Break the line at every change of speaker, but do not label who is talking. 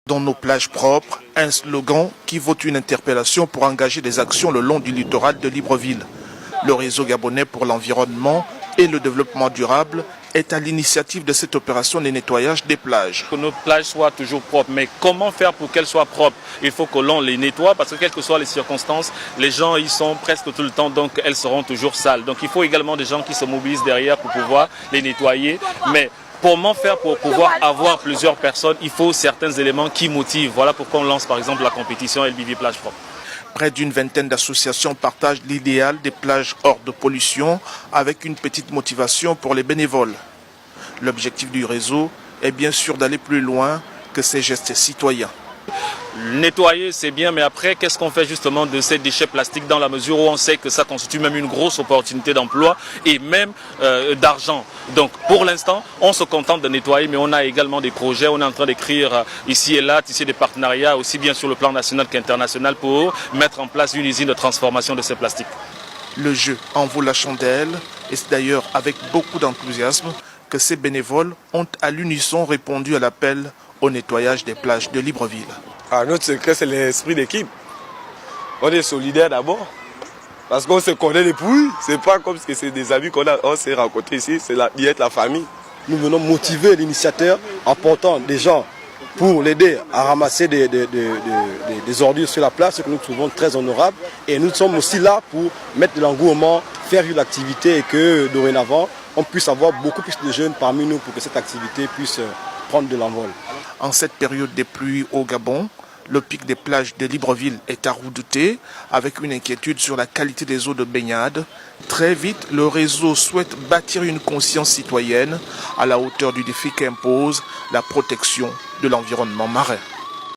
Dans nos plages propres, un slogan qui vaut une interpellation pour engager des actions le long du littoral de Libreville. Le réseau gabonais pour l'environnement et le développement durable est à l'initiative de cette opération de nettoyage des plages.
Que nos plages soient toujours propres, mais comment faire pour qu'elles soient propres? Il faut que l'on les nettoie parce que quelles que soient les circonstances, les gens y sont presque tout le temps, donc elles seront toujours sales. Donc il faut également des gens qui se mobilisent derrière pour pouvoir les nettoyer. Mais comment faire pour pouvoir avoir plusieurs personnes? Il faut certains éléments qui motivent. Voilà pourquoi on lance par exemple la compétition LBV Plage Propre.
Près d'une vingtaine d'associations partagent l'idéal des plages hors de pollution avec une petite motivation pour les bénévoles. L'objectif du réseau est bien sûr d'aller plus loin que ces gestes citoyens.
Nettoyer, c'est bien, mais après, qu'est-ce qu'on fait justement de ces déchets plastiques dans la mesure où on sait que ça constitue même une grosse opportunité d'emploi et même d'argent. Donc, pour l'instant, on se contente de nettoyer, mais on a également des projets. On est en train d'écrire ici et là, tisser des partenariats, aussi bien sur le plan national qu'international, pour mettre en place une usine de transformation de ces plastiques.
Le jeu en vaut la chandelle et c'est d'ailleurs avec beaucoup d'enthousiasme que ces bénévoles ont à l'unisson répondu à l'appel au nettoyage des plages de Libreville.
Notre secret, c'est l'esprit d'équipe. On est solidaires d'abord, parce qu'on se connaît depuis. C'est pas comme si c'est des amis on s'est rencontrés ici, c'est la famille.
Nous venons motiver l'initiateur en portant des gens pour l'aider à ramasser des ordures sur la place, ce que nous trouvons très honorable. Et nous sommes aussi là pour mettre de l'engouement, faire une activité et que dorénavant, on puisse avoir beaucoup plus de jeunes parmi nous pour que cette activité puisse prendre de l'envol.
En cette période des pluies au Gabon, le pic des plages de Libreville est à redouter avec une inquiétude sur la qualité des eaux de baignade. Très vite, le réseau souhaite bâtir une conscience citoyenne à la hauteur du défi qu'impose la protection de l'environnement marin.